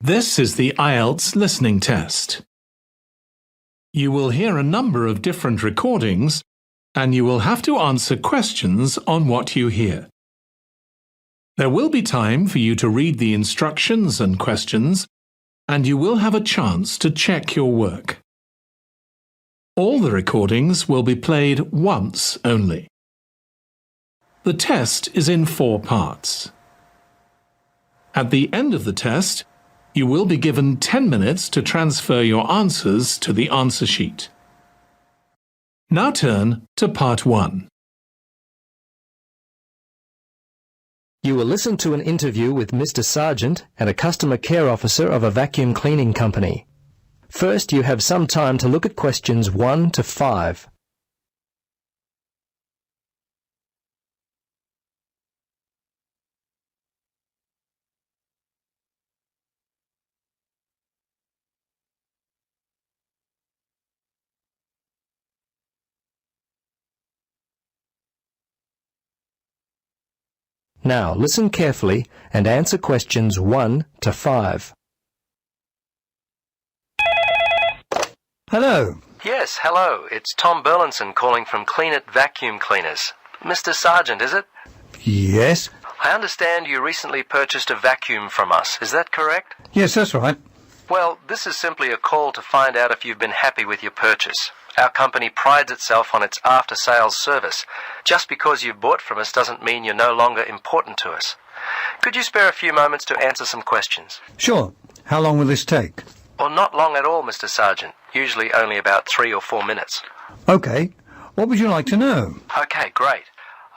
This is the Ielts Listening Test. You will hear a number of different recordings, and you will have to answer questions on what you hear. There will be time for you to read the instructions and questions, and you will have a chance to check your work. All the recordings will be played once only. The test is in 4 parts. At the end of the test, you will be given 10 minutes to transfer your answers to the answer sheet. Now turn to Part 1. You will listen to an interview with Mr. Sargent and a customer care officer of a vacuum cleaning company. First, you have some time to look at questions 1 to 5. Now, listen carefully and answer questions 1 to 5. Hello. Yes, hello. It's Tom Burlinson calling from Clean It Vacuum Cleaners. Mr. Sargent, is it? Yes. I understand you recently purchased a vacuum from us. Is that correct? Yes, that's right. Well, this is simply a call to find out if you've been happy with your purchase. Our company prides itself on its after-sales service. Just because you've bought from us doesn't mean you're no longer important to us. Could you spare a few moments to answer some questions? Sure. How long will this take? Well, not long at all, Mr. Sargent. Usually only about 3 or 4 minutes. Okay. What would you like to know? Okay, great.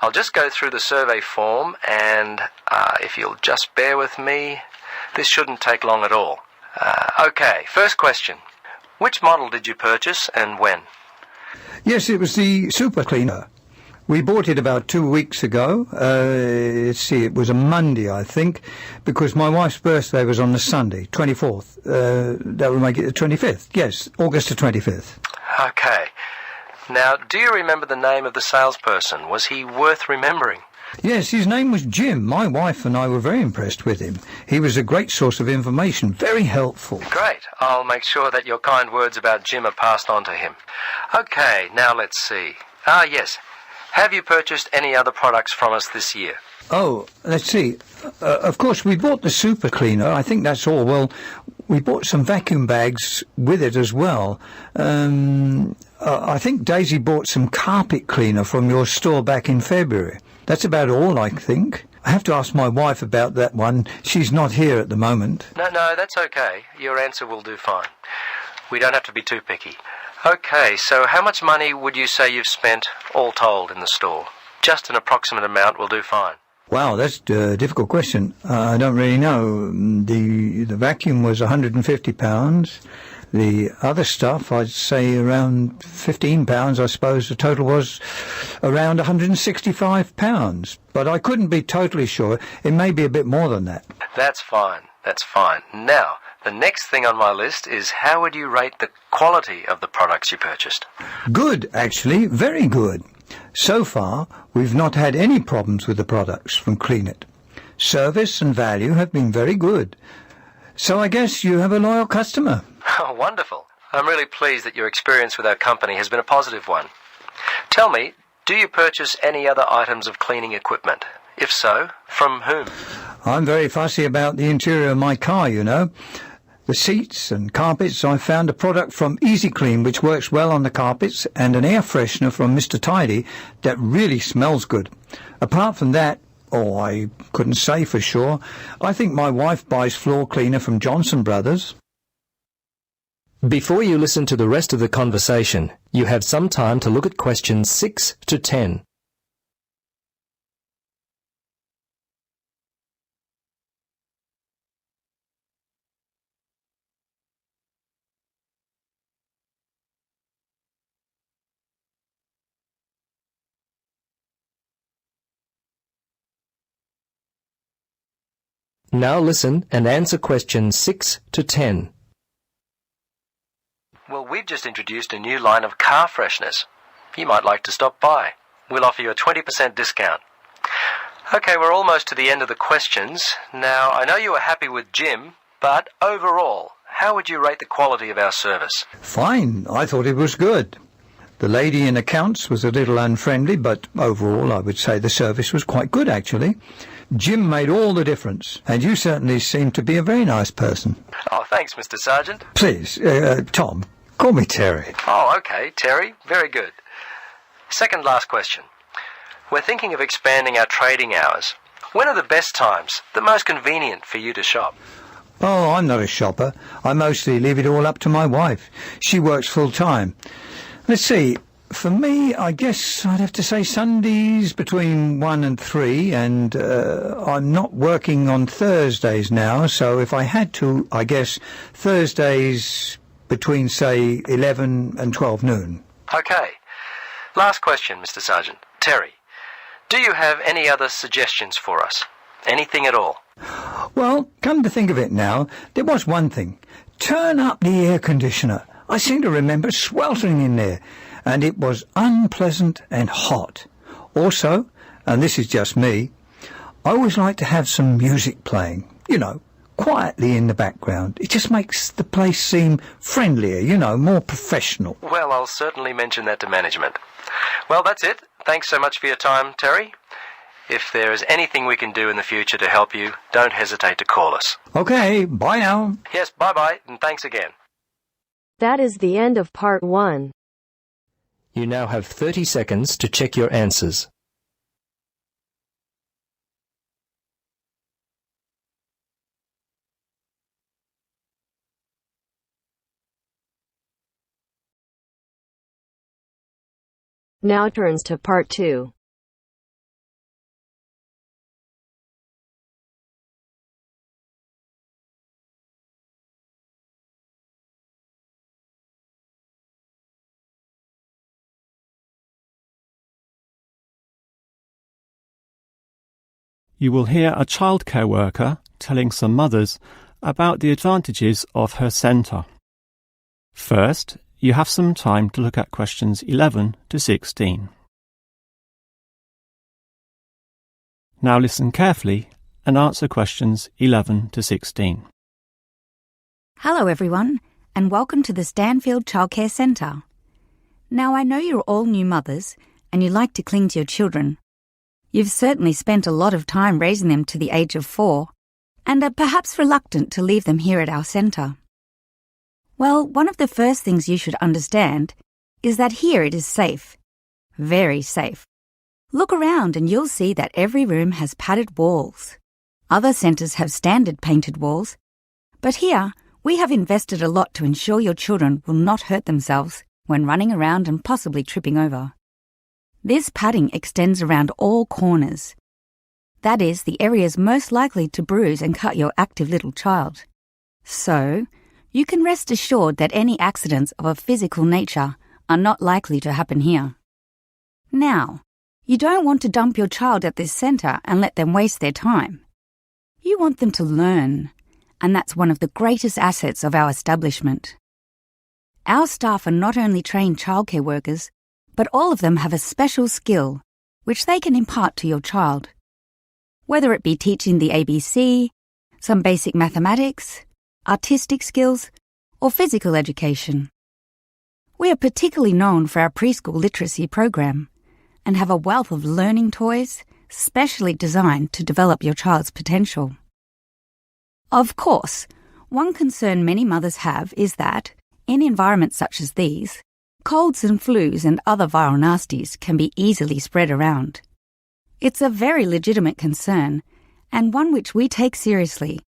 I'll just go through the survey form and if you'll just bear with me, this shouldn't take long at all. Okay, first question. Which model did you purchase and when? Yes, it was the super cleaner. We bought it about 2 weeks ago. Let's see, it was a Monday, I think, because my wife's birthday was on the Sunday, 24th. That would make it the 25th. Yes, August the 25th. Okay. Now, do you remember the name of the salesperson? Was he worth remembering? Yes, his name was Jim. My wife and I were very impressed with him. He was a great source of information, very helpful. Great. I'll make sure that your kind words about Jim are passed on to him. Okay, now let's see. Yes. Have you purchased any other products from us this year? Oh, let's see. Of course, we bought the super cleaner. I think that's all. Well, we bought some vacuum bags with it as well. I think Daisy bought some carpet cleaner from your store back in February. That's about all, I think. I have to ask my wife about that one. She's not here at the moment. No, that's okay. Your answer will do fine. We don't have to be too picky. Okay, so how much money would you say you've spent, all told, in the store? Just an approximate amount will do fine. Wow, that's a difficult question. I don't really know. The vacuum was £150. The other stuff, I'd say around £15, I suppose. The total was around £165. But I couldn't be totally sure. It may be a bit more than that. That's fine. Now, the next thing on my list is how would you rate the quality of the products you purchased? Good, actually. Very good. So far, we've not had any problems with the products from Clean It. Service and value have been very good. So I guess you have a loyal customer. Oh, wonderful. I'm really pleased that your experience with our company has been a positive one. Tell me, do you purchase any other items of cleaning equipment? If so, from whom? I'm very fussy about the interior of my car, you know. The seats and carpets, I found a product from Easy Clean which works well on the carpets and an air freshener from Mr. Tidy that really smells good. Apart from that, I couldn't say for sure. I think my wife buys floor cleaner from Johnson Brothers. Before you listen to the rest of the conversation, you have some time to look at questions 6 to 10. Now listen and answer questions 6 to 10. Well, we've just introduced a new line of car fresheners. You might like to stop by. We'll offer you a 20% discount. Okay, we're almost to the end of the questions. Now, I know you were happy with Jim, But overall, how would you rate the quality of our service? Fine, I thought it was good. The lady in accounts was a little unfriendly, but overall I would say the service was quite good, actually. Jim made all the difference, and you certainly seem to be a very nice person. Oh, thanks, Mr. Sergeant. Please, Tom, call me Terry. Oh, okay, Terry. Very good. Second last question. We're thinking of expanding our trading hours. When are the best times, the most convenient for you to shop? Oh, I'm not a shopper. I mostly leave it all up to my wife. She works full-time. Let's see. For me, I guess I'd have to say Sundays between 1 and 3, and I'm not working on Thursdays now, so if I had to, I guess Thursdays between, say, 11 and 12 noon. Okay. Last question, Mr. Sergeant. Terry, do you have any other suggestions for us? Anything at all? Well, come to think of it now, there was one thing. Turn up the air conditioner. I seem to remember sweltering in there, and it was unpleasant and hot. Also, and this is just me, I always like to have some music playing, quietly in the background. It just makes the place seem friendlier, more professional. Well, I'll certainly mention that to management. Well, that's it. Thanks so much for your time, Terry. If there is anything we can do in the future to help you, don't hesitate to call us. Okay, bye now. Yes, bye-bye, and thanks again. That is the end of part 1. You now have 30 seconds to check your answers. Now turns to part 2. You will hear a childcare worker telling some mothers about the advantages of her centre. First, you have some time to look at questions 11 to 16. Now listen carefully and answer questions 11 to 16. Hello everyone, and welcome to the Stanfield Childcare Centre. Now I know you're all new mothers and you like to cling to your children. You've certainly spent a lot of time raising them to the age of 4 and are perhaps reluctant to leave them here at our centre. Well, one of the first things you should understand is that here it is safe. Very safe. Look around and you'll see that every room has padded walls. Other centres have standard painted walls, but here we have invested a lot to ensure your children will not hurt themselves when running around and possibly tripping over. This padding extends around all corners. That is, the areas most likely to bruise and cut your active little child. So, you can rest assured that any accidents of a physical nature are not likely to happen here. Now, you don't want to dump your child at this centre and let them waste their time. You want them to learn, and that's one of the greatest assets of our establishment. Our staff are not only trained childcare workers, but all of them have a special skill which they can impart to your child. Whether it be teaching the ABC, some basic mathematics, artistic skills, or physical education. We are particularly known for our preschool literacy program and have a wealth of learning toys specially designed to develop your child's potential. Of course, one concern many mothers have is that, in environments such as these, colds and flus and other viral nasties can be easily spread around. It's a very legitimate concern, and one which we take seriously,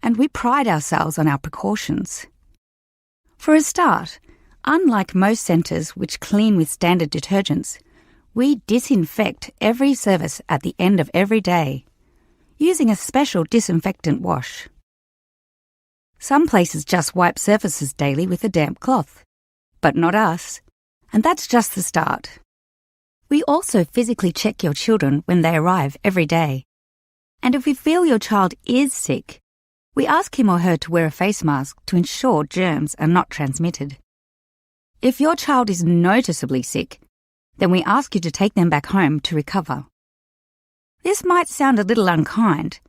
and we pride ourselves on our precautions. For a start, unlike most centres which clean with standard detergents, we disinfect every service at the end of every day, using a special disinfectant wash. Some places just wipe surfaces daily with a damp cloth, but not us, and that's just the start. We also physically check your children when they arrive every day, and if we feel your child is sick, we ask him or her to wear a face mask to ensure germs are not transmitted. If your child is noticeably sick, then we ask you to take them back home to recover. This might sound a little unkind,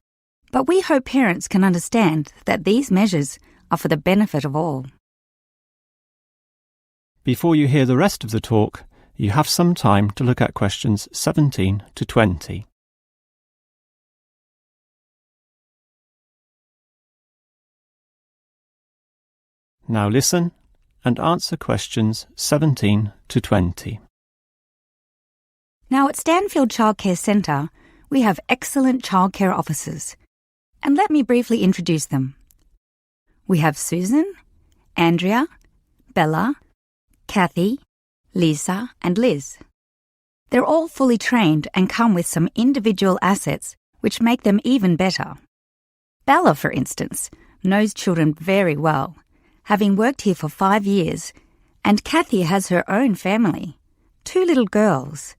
But we hope parents can understand that these measures are for the benefit of all. Before you hear the rest of the talk, you have some time to look at questions 17 to 20. Now listen and answer questions 17 to 20. Now at Stanfield Childcare Centre, we have excellent childcare officers. And let me briefly introduce them. We have Susan, Andrea, Bella, Kathy, Lisa and Liz. They're all fully trained and come with some individual assets which make them even better. Bella, for instance, knows children very well, having worked here for 5 years, and Kathy has her own family, 2 little girls,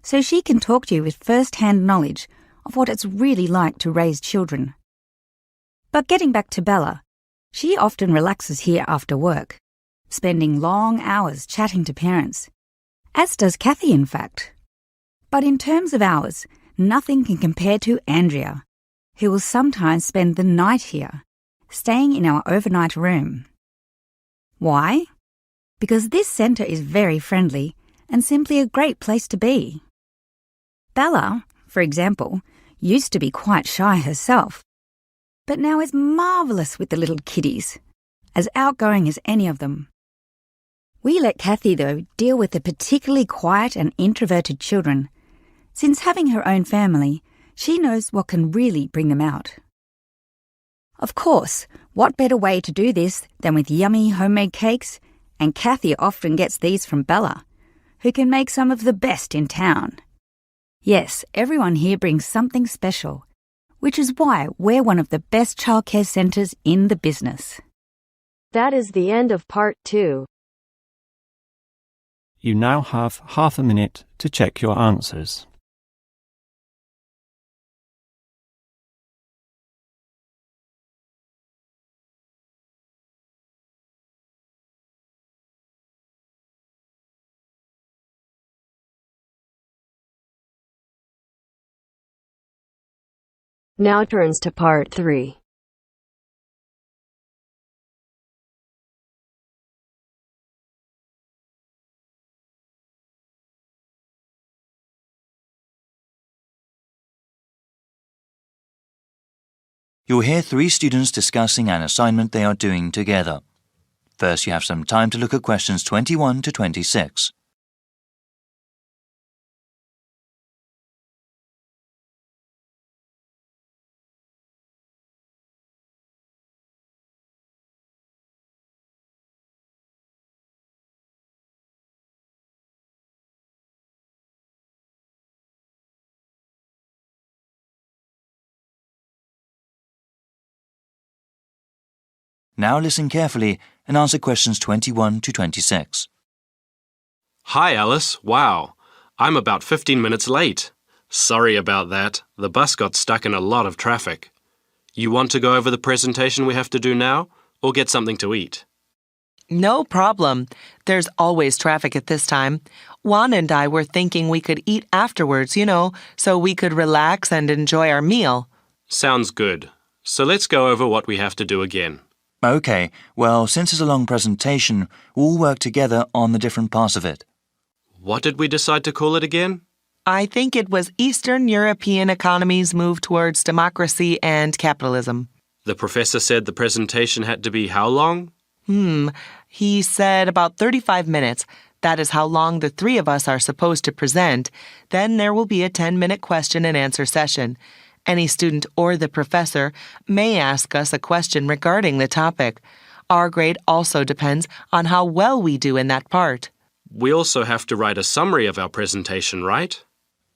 so she can talk to you with first-hand knowledge of what it's really like to raise children. But getting back to Bella, she often relaxes here after work, spending long hours chatting to parents, as does Kathy in fact. But in terms of hours, nothing can compare to Andrea, who will sometimes spend the night here, staying in our overnight room. Why? Because this centre is very friendly and simply a great place to be. Bella, for example, used to be quite shy herself, but now is marvellous with the little kiddies, as outgoing as any of them. We let Kathy, though, deal with the particularly quiet and introverted children. Since having her own family, she knows what can really bring them out. Of course, what better way to do this than with yummy homemade cakes? And Kathy often gets these from Bella, who can make some of the best in town. Yes, everyone here brings something special, which is why we're one of the best childcare centres in the business. That is the end of part 2. You now have half a minute to check your answers. Now turns to part 3. You'll hear 3 students discussing an assignment they are doing together. First, you have some time to look at questions 21 to 26. Now listen carefully and answer questions 21 to 26. Hi, Alice. Wow. I'm about 15 minutes late. Sorry about that. The bus got stuck in a lot of traffic. You want to go over the presentation we have to do now, or get something to eat? No problem. There's always traffic at this time. Juan and I were thinking we could eat afterwards, so we could relax and enjoy our meal. Sounds good. So let's go over what we have to do again. Okay, well, since it's a long presentation, we'll work together on the different parts of it. What did we decide to call it again? I think it was Eastern European economies move towards democracy and capitalism. The professor said the presentation had to be how long? He said about 35 minutes. That is how long the 3 of us are supposed to present. Then there will be a 10-minute question and answer session. Any student or the professor may ask us a question regarding the topic. Our grade also depends on how well we do in that part. We also have to write a summary of our presentation, right?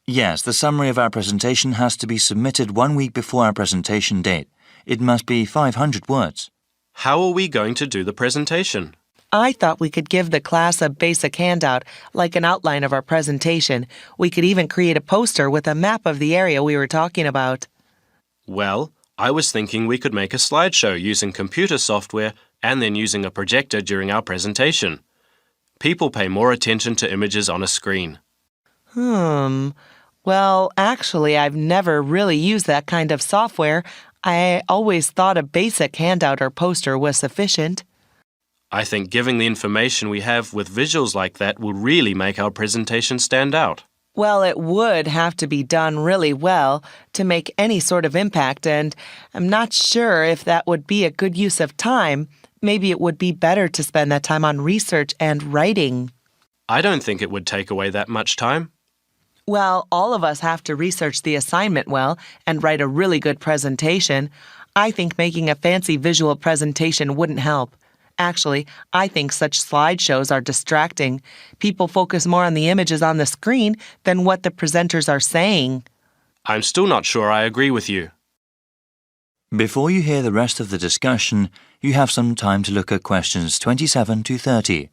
Yes, the summary of our presentation has to be submitted 1 week before our presentation date. It must be 500 words. How are we going to do the presentation? I thought we could give the class a basic handout, like an outline of our presentation. We could even create a poster with a map of the area we were talking about. Well, I was thinking we could make a slideshow using computer software and then using a projector during our presentation. People pay more attention to images on a screen. Well, actually, I've never really used that kind of software. I always thought a basic handout or poster was sufficient. I think giving the information we have with visuals like that will really make our presentation stand out. Well, it would have to be done really well to make any sort of impact, and I'm not sure if that would be a good use of time. Maybe it would be better to spend that time on research and writing. I don't think it would take away that much time. Well, all of us have to research the assignment well and write a really good presentation. I think making a fancy visual presentation wouldn't help. Actually, I think such slideshows are distracting. People focus more on the images on the screen than what the presenters are saying. I'm still not sure I agree with you. Before you hear the rest of the discussion, you have some time to look at questions 27 to 30.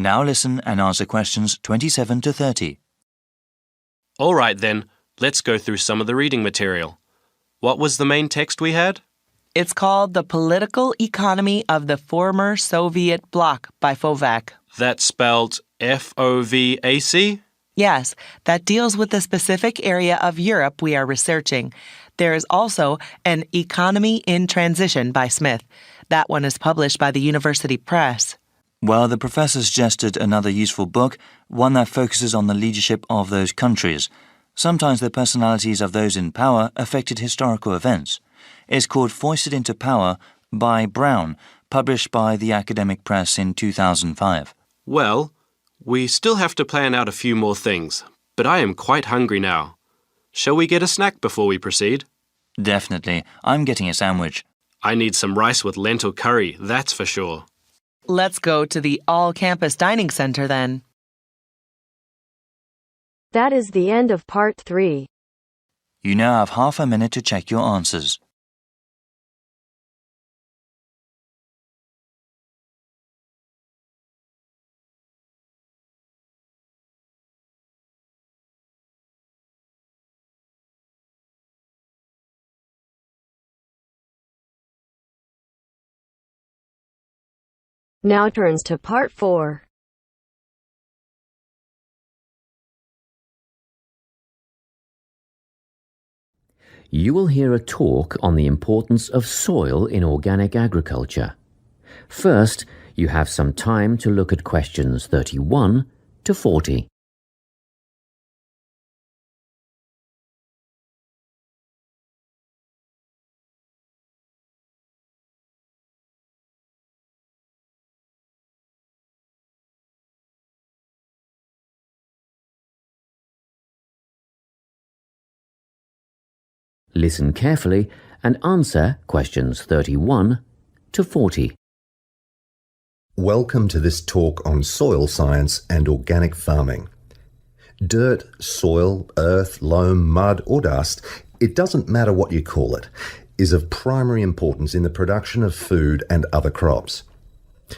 Now listen and answer questions 27 to 30. All right then, let's go through some of the reading material. What was the main text we had? It's called The Political Economy of the Former Soviet Bloc by Fovac. That's spelled F-O-V-A-C? Yes, that deals with the specific area of Europe we are researching. There is also An Economy in Transition by Smith. That one is published by the University Press. Well, the professor suggested another useful book, one that focuses on the leadership of those countries. Sometimes the personalities of those in power affected historical events. It's called Foisted into Power by Brown, published by the Academic Press in 2005. Well, we still have to plan out a few more things, but I am quite hungry now. Shall we get a snack before we proceed? Definitely. I'm getting a sandwich. I need some rice with lentil curry, that's for sure. Let's go to the all-campus dining center then. That is the end of part 3. You now have half a minute to check your answers. Now turns to part 4. You will hear a talk on the importance of soil in organic agriculture. First, you have some time to look at questions 31 to 40. Listen carefully and answer questions 31 to 40. Welcome to this talk on soil science and organic farming. Dirt, soil, earth, loam, mud or dust, it doesn't matter what you call it, is of primary importance in the production of food and other crops.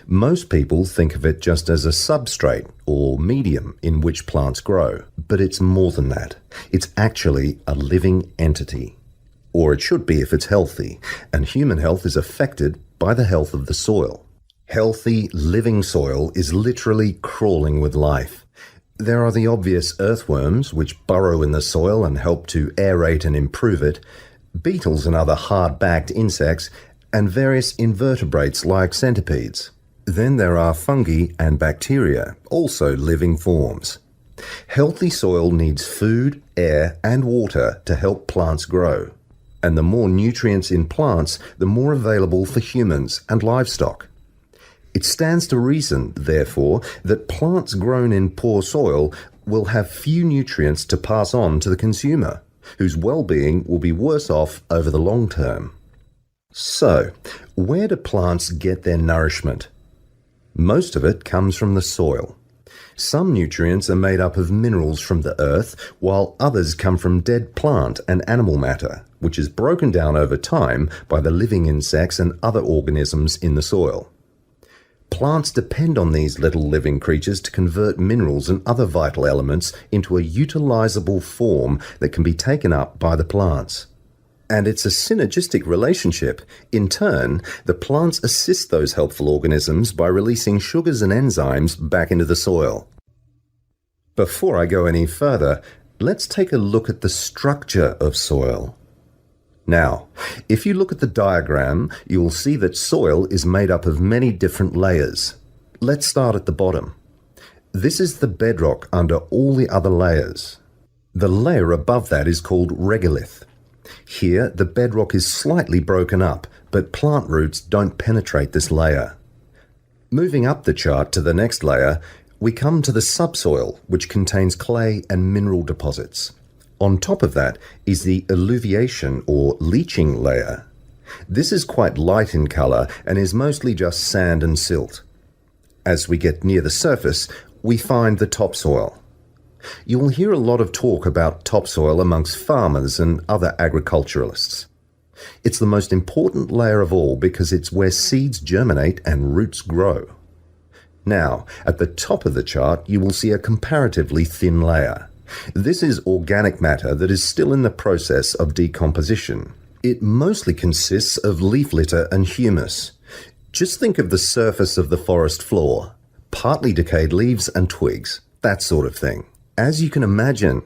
Most people think of it just as a substrate or medium in which plants grow, but it's more than that. It's actually a living entity. Or it should be if it's healthy, and human health is affected by the health of the soil. Healthy, living soil is literally crawling with life. There are the obvious earthworms, which burrow in the soil and help to aerate and improve it, beetles and other hard-backed insects, and various invertebrates like centipedes. Then there are fungi and bacteria, also living forms. Healthy soil needs food, air, and water to help plants grow. And the more nutrients in plants, the more available for humans and livestock. It stands to reason, therefore, that plants grown in poor soil will have few nutrients to pass on to the consumer, whose well-being will be worse off over the long term. So, where do plants get their nourishment? Most of it comes from the soil. Some nutrients are made up of minerals from the earth, while others come from dead plant and animal matter, which is broken down over time by the living insects and other organisms in the soil. Plants depend on these little living creatures to convert minerals and other vital elements into a utilizable form that can be taken up by the plants. And it's a synergistic relationship. In turn, the plants assist those helpful organisms by releasing sugars and enzymes back into the soil. Before I go any further, let's take a look at the structure of soil. Now, if you look at the diagram, you'll see that soil is made up of many different layers. Let's start at the bottom. This is the bedrock under all the other layers. The layer above that is called regolith. Here, the bedrock is slightly broken up, but plant roots don't penetrate this layer. Moving up the chart to the next layer, we come to the subsoil, which contains clay and mineral deposits. On top of that is the alluviation or leaching layer. This is quite light in colour and is mostly just sand and silt. As we get near the surface, we find the topsoil. You'll hear a lot of talk about topsoil amongst farmers and other agriculturalists. It's the most important layer of all because it's where seeds germinate and roots grow. Now, at the top of the chart, you will see a comparatively thin layer. This is organic matter that is still in the process of decomposition. It mostly consists of leaf litter and humus. Just think of the surface of the forest floor, partly decayed leaves and twigs, that sort of thing. As you can imagine,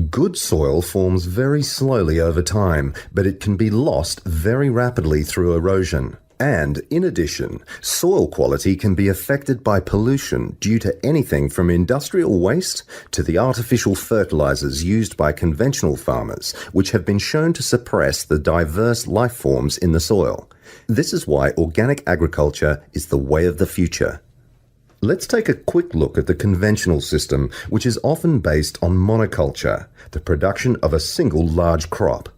good soil forms very slowly over time, but it can be lost very rapidly through erosion. And, in addition, soil quality can be affected by pollution due to anything from industrial waste to the artificial fertilizers used by conventional farmers, which have been shown to suppress the diverse life forms in the soil. This is why organic agriculture is the way of the future. Let's take a quick look at the conventional system, which is often based on monoculture, the production of a single large crop.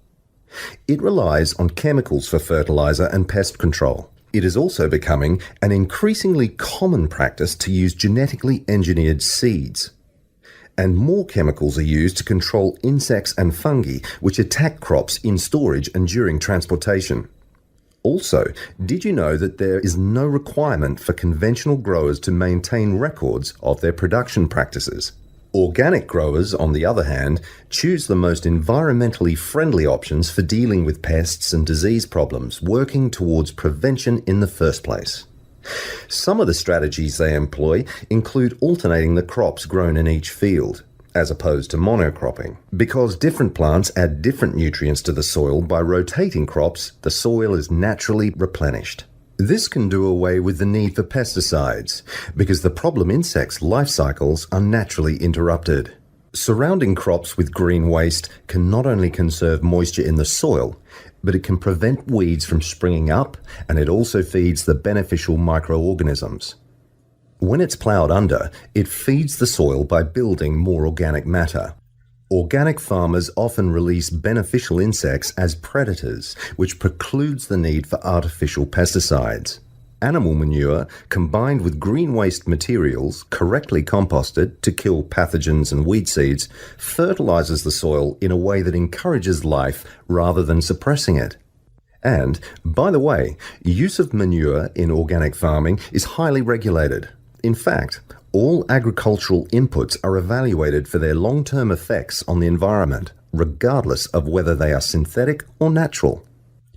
It relies on chemicals for fertilizer and pest control. It is also becoming an increasingly common practice to use genetically engineered seeds. And more chemicals are used to control insects and fungi, which attack crops in storage and during transportation. Also, did you know that there is no requirement for conventional growers to maintain records of their production practices? Organic growers, on the other hand, choose the most environmentally friendly options for dealing with pests and disease problems, working towards prevention in the first place. Some of the strategies they employ include alternating the crops grown in each field, as opposed to monocropping. Because different plants add different nutrients to the soil, by rotating crops, the soil is naturally replenished. This can do away with the need for pesticides, because the problem insects' life cycles are naturally interrupted. Surrounding crops with green waste can not only conserve moisture in the soil, but it can prevent weeds from springing up, and it also feeds the beneficial microorganisms. When it's ploughed under, it feeds the soil by building more organic matter. Organic farmers often release beneficial insects as predators, which precludes the need for artificial pesticides. Animal manure, combined with green waste materials, correctly composted to kill pathogens and weed seeds, fertilizes the soil in a way that encourages life rather than suppressing it. And, by the way, use of manure in organic farming is highly regulated. In fact, all agricultural inputs are evaluated for their long-term effects on the environment, regardless of whether they are synthetic or natural.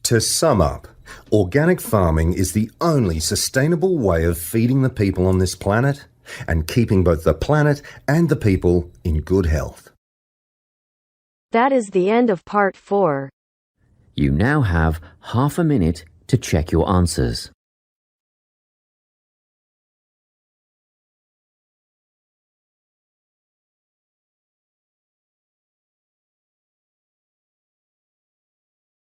To sum up, organic farming is the only sustainable way of feeding the people on this planet and keeping both the planet and the people in good health. That is the end of part 4. You now have half a minute to check your answers.